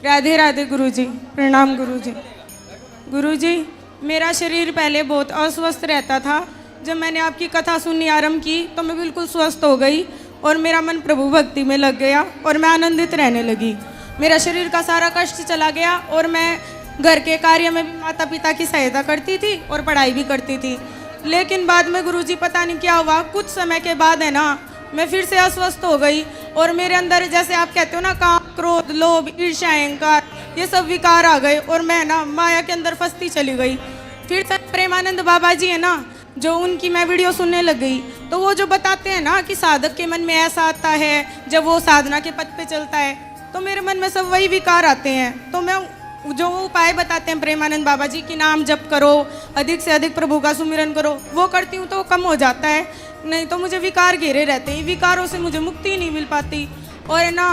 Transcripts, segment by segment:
राधे राधे गुरुजी, प्रणाम गुरुजी। गुरुजी, मेरा शरीर पहले बहुत अस्वस्थ रहता था। जब मैंने आपकी कथा सुननी आरंभ की तो मैं बिल्कुल स्वस्थ हो गई और मेरा मन प्रभु भक्ति में लग गया और मैं आनंदित रहने लगी। मेरा शरीर का सारा कष्ट चला गया और मैं घर के कार्य में भी माता पिता की सहायता करती थी और पढ़ाई भी करती थी। लेकिन बाद में गुरुजी पता नहीं क्या हुआ, कुछ समय के बाद है ना मैं फिर से अस्वस्थ हो गई और मेरे अंदर जैसे आप कहते हो ना काम, क्रोध, लोभ, ईर्ष्या, अहंकार, ये सब विकार आ गए और मैं ना माया के अंदर फंसती चली गई। फिर से प्रेमानंद बाबा जी है ना, जो उनकी मैं वीडियो सुनने लग गई तो वो जो बताते हैं ना कि साधक के मन में ऐसा आता है जब वो साधना के पथ पे चलता है, तो मेरे मन में सब वही विकार आते हैं। तो मैं जो उपाय बताते हैं प्रेमानंद बाबा जी कि नाम जप करो, अधिक से अधिक प्रभु का सुमिरन करो, वो करती हूँ तो वो कम हो जाता है, नहीं तो मुझे विकार घेरे रहते हैं। विकारों से मुझे मुक्ति नहीं मिल पाती। और है ना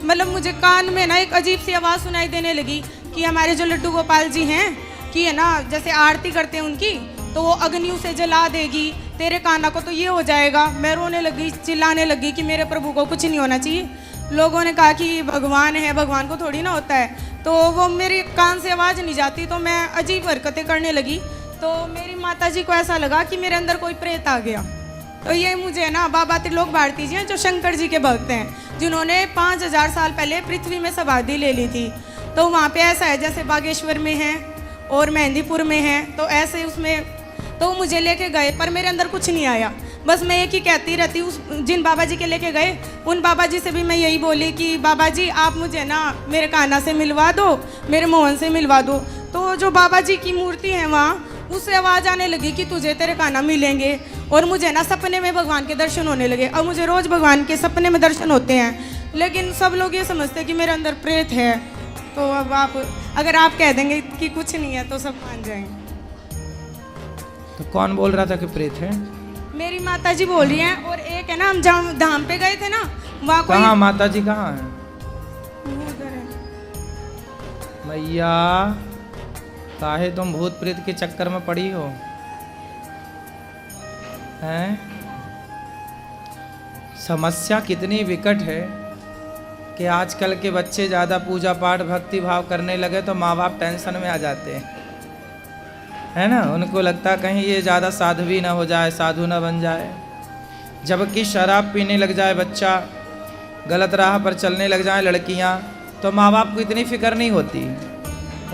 मतलब मुझे कान में ना एक अजीब सी आवाज़ सुनाई देने लगी कि हमारे जो लड्डू गोपाल जी हैं कि है ना जैसे आरती करते हैं उनकी, तो वो अग्नि उसे जला देगी, तेरे काना को तो ये हो जाएगा। मैं रोने लगी, चिल्लाने लगी कि मेरे प्रभु को कुछ नहीं होना चाहिए। लोगों ने कहा कि भगवान है, भगवान को थोड़ी ना होता है। तो वो मेरे कान से आवाज़ नहीं जाती तो मैं अजीब हरकतें करने लगी। तो मेरी माता जी को ऐसा लगा कि मेरे अंदर कोई प्रेत आ गया। तो ये मुझे ना बाबा त्रिलोक भारती जी हैं जो शंकर जी के भक्त हैं, जिन्होंने 5000 साल पहले पृथ्वी में समाधि ले ली थी। तो वहाँ पे ऐसा है जैसे बागेश्वर में है और मेहंदीपुर में है, तो ऐसे उसमें तो मुझे लेके गए पर मेरे अंदर कुछ नहीं आया। बस मैं एक ही कहती रहती, उस जिन बाबा जी के लेके गए उन बाबा जी से भी मैं यही बोली कि बाबा जी आप मुझे ना मेरे कान्हा से मिलवा दो, मेरे मोहन से मिलवा दो। तो जो बाबा जी की मूर्ति है वहाँ, उससे आवाज़ आने लगी कि तुझे तेरे कान्हा मिलेंगे। और मुझे ना सपने में भगवान के दर्शन होने लगे। अब मुझे रोज़ भगवान के सपने में दर्शन होते हैं, लेकिन सब लोग ये समझते हैं कि मेरे अंदर प्रेत है। तो अब आप अगर आप कह देंगे कि कुछ नहीं है तो सब मान जाएंगे। तो कौन बोल रहा था कि प्रेत है? मेरी माता जी बोल रही हैं। और एक है ना हम जहाँ धाम पे गए थे ना वहाँ कोई, कहाँ माता जी कहाँ है? वो उधर है। मैया काहे तुम भूत प्रेत के चक्कर में पड़ी हो हैं? समस्या कितनी विकट है कि आजकल के बच्चे ज़्यादा पूजा पाठ भक्ति भाव करने लगे तो माँ बाप टेंशन में आ जाते हैं, है ना। उनको लगता कहीं ये ज़्यादा साध्वी ना हो जाए, साधु ना बन जाए। जबकि शराब पीने लग जाए बच्चा, गलत राह पर चलने लग जाए लड़कियां, तो माँ बाप को इतनी फिक्र नहीं होती।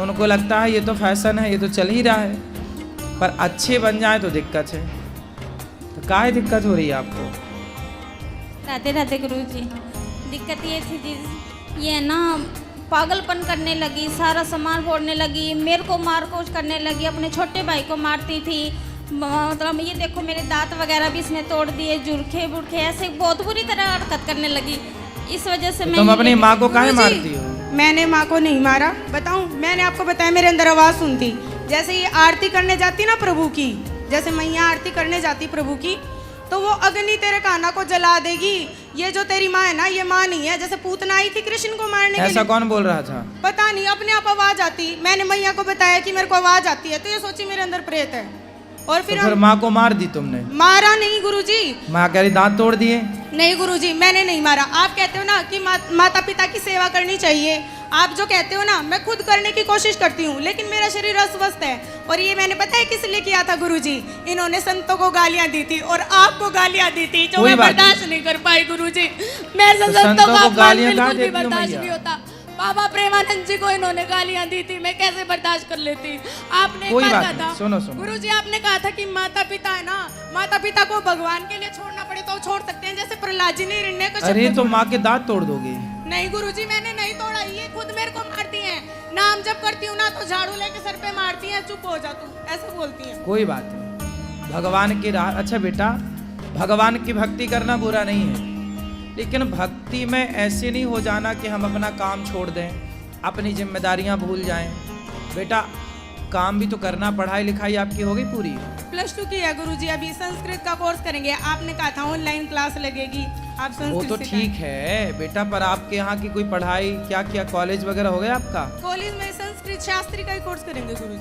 उनको लगता है ये तो फैशन है, ये तो चल ही रहा है। पर अच्छे बन जाए तो दिक्कत है। तो काहे दिक्कत हो रही है आपको? राधे राधे गुरु जी। दिक्कत ये थी जी, ये ना पागलपन करने लगी, सारा सामान फोड़ने लगी, मेरे को मार कूट करने लगी, अपने छोटे भाई को मारती थी। मतलब ये देखो मेरे दांत वगैरह भी इसने तोड़ दिए, जुरखे बुरखे ऐसे बहुत बुरी तरह हरकत करने लगी। इस वजह से तुम अपनी माँ को काहे मारती हो? मैंने माँ को नहीं मारा, बताऊं? मैंने आपको बताया मेरे अंदर आवाज़ सुनती। जैसे ये आरती करने जाती ना प्रभु की, जैसे मैया आरती करने जाती प्रभु की, तो वो अग्नि तेरे कान्हा को जला देगी। ये जो तेरी माँ है ना, ये माँ नहीं है। जैसे पूतना आई थी कृष्ण को मारने के लिए। ऐसा कौन बोल रहा था? पता नहीं, अपने आप आवाज आती। मैंने मैया को बताया कि मेरे को आवाज आती है, तो ये सोची मेरे अंदर प्रेत है। और फिर माँ को मार दी तुमने? मारा नहीं गुरुजी। माँ कह रही दांत तोड़ दिए? नहीं गुरुजी, मैंने नहीं मारा। आप कहते हो ना कि माता पिता की सेवा करनी चाहिए, आप जो कहते हो ना मैं खुद करने की कोशिश करती हूँ, लेकिन मेरा शरीर अस्वस्थ है। और ये मैंने पता है किस लिए किया था गुरुजी? इन्होंने संतों को गालियाँ दी थी और आपको गालियाँ दी थी, जो मैं बर्दाश्त नहीं कर पाई गुरुजी। मैं संतों को गालियाँ बिल्कुल भी बर्दाश्त नहीं होता। बाबा प्रेमानंद जी को इन्होंने गालियां दी थी, मैं कैसे बर्दाश्त कर लेती। आपने कहा था, सुनो सुनो गुरुजी आपने कहा था कि माता पिता है ना, माता पिता को भगवान के लिए छोड़ना पड़े तो छोड़ सकते हैं, जैसे प्रहलाद जी ने हिरण्यकश्यप को। अरे तो माँ के दांत तोड़ दोगे? नहीं गुरुजी, मैंने नहीं तोड़ा, ये खुद मेरे को मारती हैं। नाम जब करती हूँ ना तो झाड़ू लेके सर पे मारती हैं, चुप हो जा तू, ऐसे बोलती हैं। कोई बात नहीं, भगवान की राह। अच्छा बेटा, भगवान की भक्ति करना बुरा नहीं है, लेकिन भक्ति में ऐसे नहीं हो जाना कि हम अपना काम छोड़ दें, अपनी जिम्मेदारियां भूल जाएं। बेटा काम भी तो करना, पढ़ाई लिखाई आपकी हो गई पूरी? +2 की है गुरुजी, अभी संस्कृत का कोर्स करेंगे। आपने कहा था ऑनलाइन क्लास लगेगी, आप संस्कृत वो तो ठीक है बेटा, पर आपके यहाँ की कोई पढ़ाई क्या क्या कॉलेज वगैरह हो गया आपका? कॉलेज में संस्कृत शास्त्री का ही कोर्स करेंगे गुरुजी।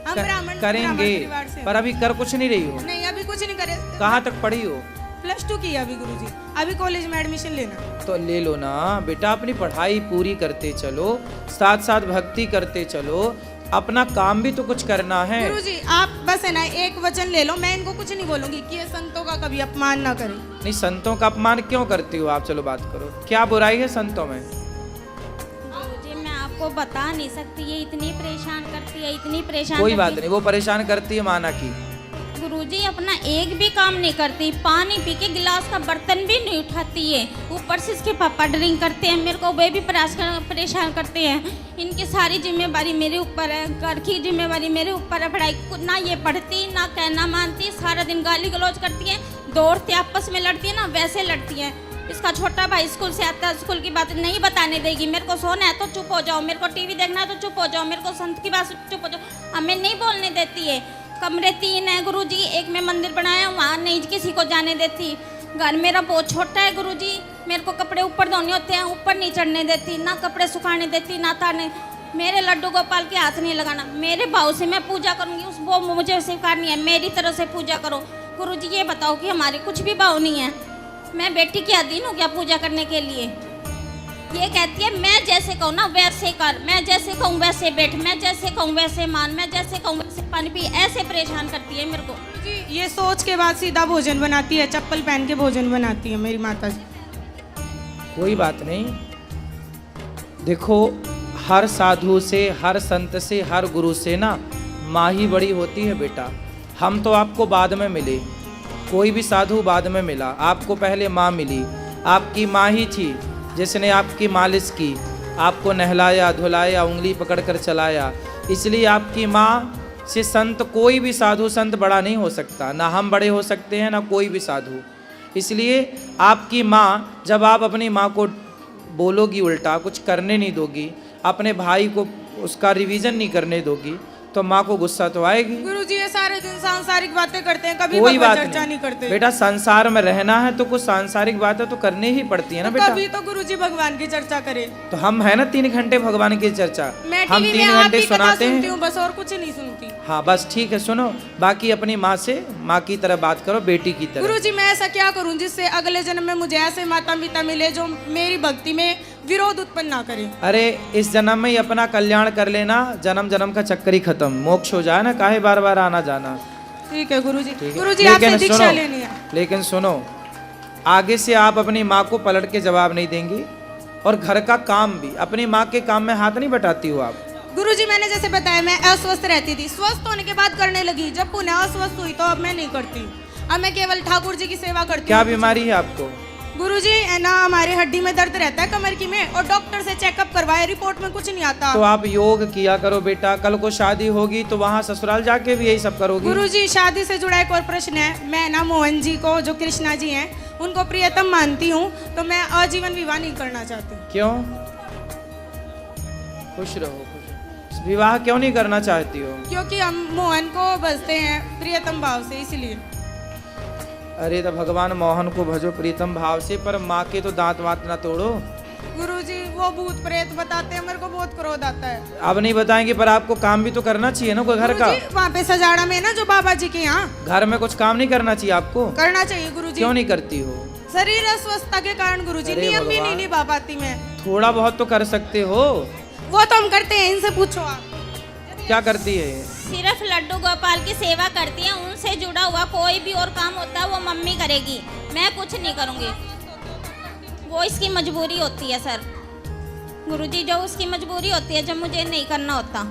हम ब्राह्मण करेंगे, परिवार से। पर अभी कर कुछ नहीं रही हो? नहीं, अभी कुछ नहीं करे। कहाँ तक पढ़ी हो? +2 की है अभी गुरुजी, अभी कॉलेज में एडमिशन लेना है। तो ले लो ना बेटा, अपनी पढ़ाई पूरी करते चलो, साथ साथ भक्ति करते चलो, अपना काम भी तो कुछ करना है। गुरुजी आप बस है ना एक वचन ले लो, मैं इनको कुछ नहीं बोलूंगी कि ये संतों का कभी अपमान ना करें। नहीं, संतों का अपमान क्यों करती हो आप? चलो बात करो, क्या बुराई है संतों में? गुरुजी मैं आपको बता नहीं सकती, ये इतनी परेशान करती है, इतनी परेशान कोई बात करती नहीं, वो परेशान करती है माना की। गुरुजी अपना एक भी काम नहीं करती, पानी पी के गिलास का बर्तन भी नहीं उठाती है, ऊपर से इसके पापा ड्रिंक करते हैं, मेरे को वे भी परेशान करते हैं। इनकी सारी जिम्मेवारी मेरे ऊपर है, घर की जिम्मेवारी मेरे ऊपर है, पढ़ाई ना ये पढ़ती ना कहना मानती, सारा दिन गाली गलौज करती है, दौड़ते आपस में लड़ती है ना वैसे लड़ती है। इसका छोटा भाई स्कूल से आता है, स्कूल की बात नहीं बताने देगी, मेरे को सोना है तो चुप हो जाओ, मेरे को टीवी देखना है तो चुप हो जाओ, मेरे को संत की बात चुप हो जाओ, हमें नहीं बोलने देती है। कमरे 3 है गुरुजी, एक में मंदिर बनाया, वहाँ नहीं किसी को जाने देती। घर मेरा बहुत छोटा है गुरुजी, मेरे को कपड़े ऊपर धोने होते हैं, ऊपर नहीं चढ़ने देती, ना कपड़े सुखाने देती ना तारने। मेरे लड्डू गोपाल के हाथ नहीं लगाना, मेरे भाव से मैं पूजा करूँगी, उस वो मुझे स्वीकारनी है, मेरी तरह से पूजा करो। गुरुजी ये बताओ कि हमारे कुछ भी भाव नहीं है, मैं बेटी की अधीन हूँ क्या पूजा करने के लिए? ये कहती है मैं जैसे कहूँ ना वैसे कर, मैं जैसे कहूँ वैसे बैठ, मैं जैसे कहूँ वैसे मान, मैं जैसे कहूँ वैसे पानी पी, ऐसे परेशान करती है मेरे को। जी ये सोच के बाद सीधा भोजन बनाती है, चप्पल पहन के भोजन बनाती है मेरी माता जी। कोई बात नहीं, देखो हर साधु से, हर संत से, हर गुरु से ना माँ ही बड़ी होती है बेटा। हम तो आपको बाद में मिले, कोई भी साधु बाद में मिला, आपको पहले माँ मिली। आपकी माँ ही थी जिसने आपकी मालिश की, आपको नहलाया धुलाया, उंगली पकड़कर चलाया। इसलिए आपकी माँ से संत, कोई भी साधु संत बड़ा नहीं हो सकता, ना हम बड़े हो सकते हैं ना कोई भी साधु। इसलिए आपकी माँ, जब आप अपनी माँ को बोलोगी उल्टा, कुछ करने नहीं दोगी, अपने भाई को उसका रिवीजन नहीं करने दोगी, तो माँ को गुस्सा तो आएगी। गुरुजी ये सारे दिन सांसारिक बातें करते हैं, कभी कोई भगवत बात चर्चा नहीं करते। बेटा, संसार में रहना है तो कुछ सांसारिक बातें तो करनी ही पड़ती है ना बेटा। कभी तो गुरुजी भगवान की चर्चा करे। तो हम है ना 3 घंटे भगवान की चर्चा, मैं हम टीवी 3 में घंटे आपकी कथा सुनाते सुनती हैं। हूँ बस, और कुछ नहीं सुनती। हाँ बस ठीक है, सुनो, बाकी अपनी माँ से माँ की तरह बात करो, बेटी की तरह। गुरुजी मैं ऐसा क्या करूं जिससे अगले जन्म में मुझे ऐसे माता पिता मिले जो मेरी भक्ति में विरोध उत्पन्न ना करे। अरे इस जन्म में ही अपना कल्याण कर लेना, जन्म जन्म का चक्कर ही खत्म, मोक्ष हो जाए ना, काहे बार बार आना जाना। ठीक है गुरुजी। ठीक है? गुरुजी आपसे लेकिन दीक्षा सुनो, लेनी है। लेकिन सुनो, आगे से आप अपनी माँ को पलट के जवाब नहीं देंगी, और घर का काम भी, अपनी माँ के काम में हाथ नहीं बटाती हो आप। गुरुजी मैंने जैसे बताया मैं अस्वस्थ रहती थी, स्वस्थ होने के बाद करने लगी, जब पुनः अस्वस्थ हुई तो अब मैं नहीं करती, अब मैं केवल ठाकुर जी की सेवा करती हूँ। क्या बीमारी है आपको? गुरुजी है ना हमारे हड्डी में दर्द रहता है कमर की में, और डॉक्टर से चेकअप करवाए, रिपोर्ट में कुछ नहीं आता। तो आप योग किया करो बेटा, कल को शादी होगी तो वहाँ ससुराल जाके भी यही सब करोगी। गुरुजी शादी से जुड़ा एक और प्रश्न है, मैं ना मोहन जी को, जो कृष्णा जी हैं, उनको प्रियतम मानती हूँ, तो मैं आजीवन विवाह नहीं करना चाहती। क्यों? खुश रहो, खुश रहो। विवाह क्यों नहीं करना चाहती हो? क्योंकि हम मोहन को भजते हैं प्रियतम भाव से, इसलिए। अरे तो भगवान मोहन को भजो प्रीतम भाव से, पर माँ के तो दांत वात ना तोड़ो। गुरुजी वो भूत प्रेत बताते हैं, मेरे को बहुत क्रोध आता है। अब नहीं बताएंगे, पर आपको काम भी तो करना चाहिए ना कोई घर का। वहाँ पे सजाड़ा में ना जो बाबा जी के यहाँ, घर में कुछ काम नहीं करना चाहिए आपको? करना चाहिए गुरुजी। क्यों नहीं करती हो? शरीर अस्वस्थता के कारण गुरुजी, अरे नियम भी भगवान। नहीं निभा पाती मैं। थोड़ा बहुत तो कर सकते हो। वो तो हम करते हैं, इनसे पूछो आप। क्या करती है ये? सिर्फ लड्डू गोपाल की सेवा करती है, उनसे जुड़ा हुआ कोई भी और काम होता है वो मम्मी करेगी, मैं कुछ नहीं करूँगी, वो इसकी मजबूरी होती है सर। गुरुजी जो उसकी मजबूरी होती है, जब मुझे नहीं करना होता,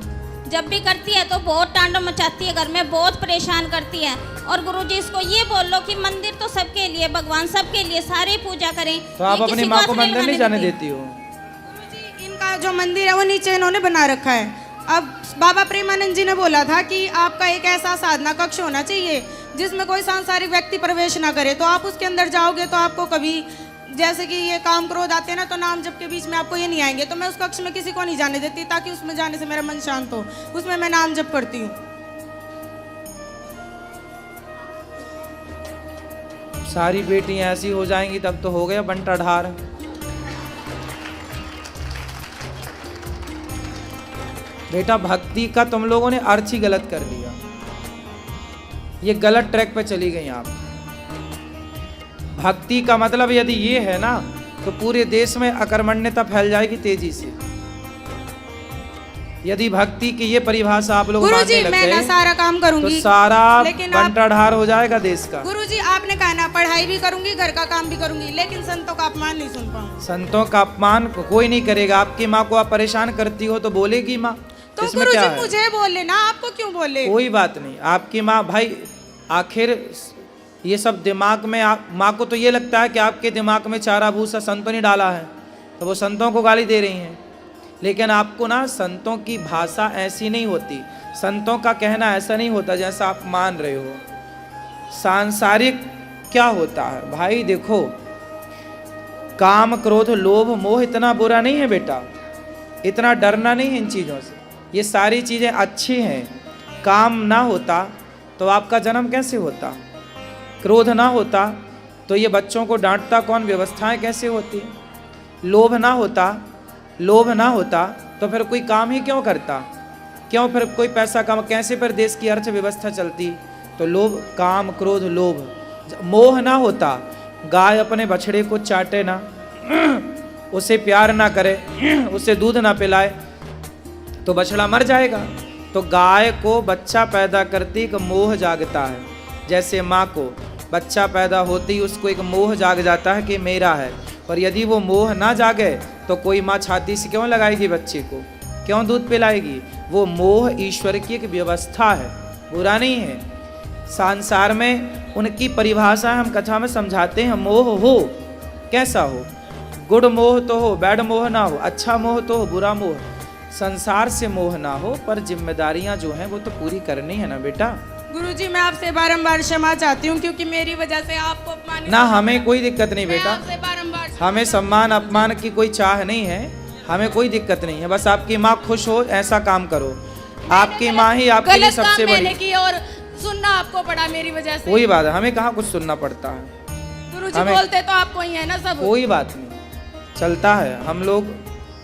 जब भी करती है तो बहुत तांडव मचाती है, घर में बहुत परेशान करती है। और गुरुजी इसको ये बोल लो कि मंदिर तो सबके लिए, भगवान सबके लिए, सारे पूजा करें। तो आप ये अपनी किसी माँ को को हाथ मंदिर नहीं लगाने जाने देती हो? गुरुजी इनका जो मंदिर है वो नीचे इन्होंने बना रखा है। अब बाबा प्रेमानंद जी ने बोला था कि आपका एक ऐसा साधना कक्ष होना चाहिए जिसमें कोई सांसारिक व्यक्ति प्रवेश ना करे, तो आप उसके अंदर जाओगे तो आपको कभी, जैसे कि ये काम क्रोध आते हैं ना, तो नाम जप के बीच में आपको ये नहीं आएंगे, तो मैं उस कक्ष में किसी को नहीं जाने देती, ताकि उसमें जाने से मेरा मन शांत हो, उसमें मैं नाम जप करती हूँ। सारी बेटियां ऐसी हो जाएंगी तब तो हो गया बंटा ढार। बेटा भक्ति का तुम लोगों ने अर्थ ही गलत कर लिया, ये गलत ट्रैक पे चली गई आप। भक्ति का मतलब यदि ये है ना, तो पूरे देश में अकर्मण्यता फैल जाएगी तेजी से। यदि भक्ति की ये परिभाषा आप लोग मानने गुरुजी लग मैं ना गए सारा काम तो करूंगी, सारा लेकिन आप बंटाढार हो जाएगा देश का। गुरुजी आपने कहा ना पढ़ाई भी करूंगी, घर का काम भी करूंगी, लेकिन संतों का अपमान नहीं सुन पाऊंगी। संतों का अपमान कोई नहीं करेगा। आपकी माँ को आप परेशान करती हो तो बोलेगी माँ, तो इसमें क्या गुरुजी है? मुझे बोले ना, आपको क्यों बोले? कोई बात नहीं। आपकी माँ भाई, आखिर ये सब दिमाग में माँ को तो ये लगता है कि आपके दिमाग में चारा भूसा संतों ने डाला है, तो वो संतों को गाली दे रही हैं। लेकिन आपको ना संतों की भाषा ऐसी नहीं होती, संतों का कहना ऐसा नहीं होता जैसा आप मान रहे हो। सांसारिक क्या होता है भाई, देखो काम क्रोध लोभ मोह इतना बुरा नहीं है बेटा, इतना डरना नहीं है इन चीज़ों से। ये सारी चीज़ें अच्छी हैं। काम ना होता तो आपका जन्म कैसे होता, क्रोध ना होता तो ये बच्चों को डांटता कौन, व्यवस्थाएं कैसे होती, लोभ ना होता तो फिर कोई काम ही क्यों करता, क्यों फिर कोई पैसा कम, कैसे फिर देश की अर्थव्यवस्था चलती। तो लोभ, काम क्रोध लोभ। मोह ना होता, गाय अपने बछड़े को चाटे ना, उसे प्यार ना करे, उसे दूध ना पिलाए तो बछड़ा मर जाएगा। तो गाय को बच्चा पैदा करती एक मोह जागता है, जैसे माँ को बच्चा पैदा होती उसको एक मोह जाग जाता है कि मेरा है। और यदि वो मोह ना जागे तो कोई माँ छाती से क्यों लगाएगी बच्चे को, क्यों दूध पिलाएगी? वो मोह ईश्वर की एक व्यवस्था है, बुरा नहीं है। संसार में उनकी परिभाषा हम कथा में समझाते हैं। मोह हो कैसा हो, गुड मोह तो हो, बैड मोह ना हो, अच्छा मोह तो हो, बुरा मोह। संसार से मोह ना हो, पर जिम्मेदारियां जो हैं वो तो पूरी करनी है ना बेटा। गुरुजी मैं आपसे बारंबार क्षमा चाहती हूँ, क्योंकि मेरी वजह से आपको अपमानित ना, हमें कोई दिक्कत नहीं मैं बेटा, आपसे बारंबार हमें सम्मान अपमान की कोई चाह नहीं है, हमें कोई दिक्कत नहीं है। बस आपकी माँ खुश हो ऐसा काम करो। आपकी माँ ही आपके लिए सबसे बड़ी। की और सुनना आपको पड़ा मेरी वजह से। कोई बात है, हमें कहाँ कुछ सुनना पड़ता है, गुरुजी हमें- बोलते तो आपको ही है ना सब। कोई बात नहीं, चलता है, हम लोग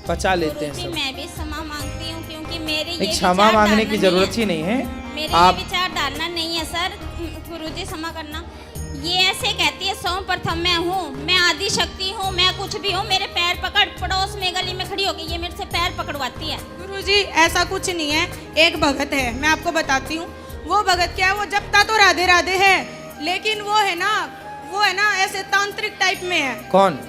पचा लेते हैं गुरुजी सब। मैं भी क्षमा मांगती हूँ, क्योंकि मेरे ये नहीं, क्षमा विचार मांगने डालना की नहीं जरूरत है। ही नहीं है। मेरे आप ये विचार डालना नहीं है सर, गुरुजी क्षमा करना। ये ऐसे कहती है सर्वप्रथम मैं हूँ, मैं आदि शक्ति हूँ, मैं कुछ भी हूँ, मेरे पैर पकड़, पड़ोस में गली में खड़ी होगी ये मेरे से पैर पकड़वाती है। गुरुजी ऐसा कुछ नहीं है, एक भगत है, मैं आपको बताती हूँ। वो भगत क्या है, वो जपता तो राधे राधे है, लेकिन वो है ना ऐसे तांत्रिक टाइप में है। कौन?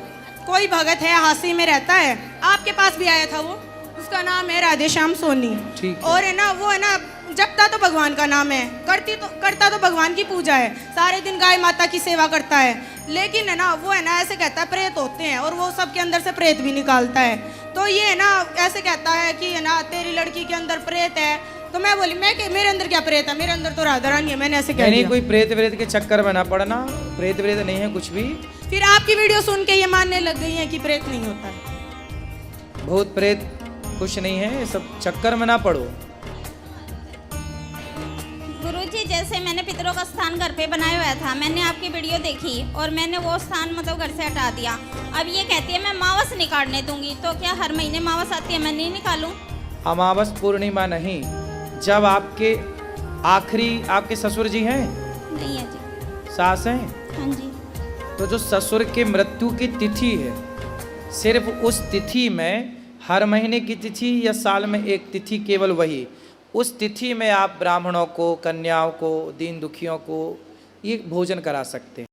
कोई भगत है, हासी में रहता है, आपके पास भी आया था वो, उसका नाम है राधे श्याम सोनी। ठीक है। और है ना वो है ना जपता तो भगवान का नाम है, करता तो भगवान की पूजा है, सारे दिन गाय माता की सेवा करता है, लेकिन है ना वो है ना ऐसे कहता है प्रेत होते हैं, और वो सबके अंदर से प्रेत भी निकालता है। तो ये है ना ऐसे कहता है कि है ना तेरी लड़की के अंदर प्रेत है। तो मैं बोली मेरे अंदर क्या प्रेत है, मेरे अंदर तो राधा रानी है, मैंने ऐसे कह नहीं, दिया। कोई प्रेत व्रेत के चक्कर में ना पड़ना, प्रेत व्रेत नहीं है कुछ भी। फिर आपकी वीडियो सुन के ये मानने लग गई है कि प्रेत नहीं होता है। भूत प्रेत कुछ नहीं है, ये सब चक्कर में ना पड़ो। गुरुजी जैसे मैंने पितरों का स्थान घर पे बनाया हुआ था, मैंने आपकी वीडियो देखी और मैंने वो स्थान मतलब घर से हटा दिया। अब ये कहती है मैं मावस निकालने दूंगी, तो क्या हर महीने मावस आती है, मैं नहीं निकालूं? अमावस पूर्णिमा नहीं, जब आपके आखिरी आपके ससुर जी हैं, नहीं है जी। सास हैं, हाँ जी। तो जो ससुर के मृत्यु की तिथि है, सिर्फ उस तिथि में, हर महीने की तिथि या साल में एक तिथि, केवल वही, उस तिथि में आप ब्राह्मणों को, कन्याओं को, दीन दुखियों को ये भोजन करा सकते हैं।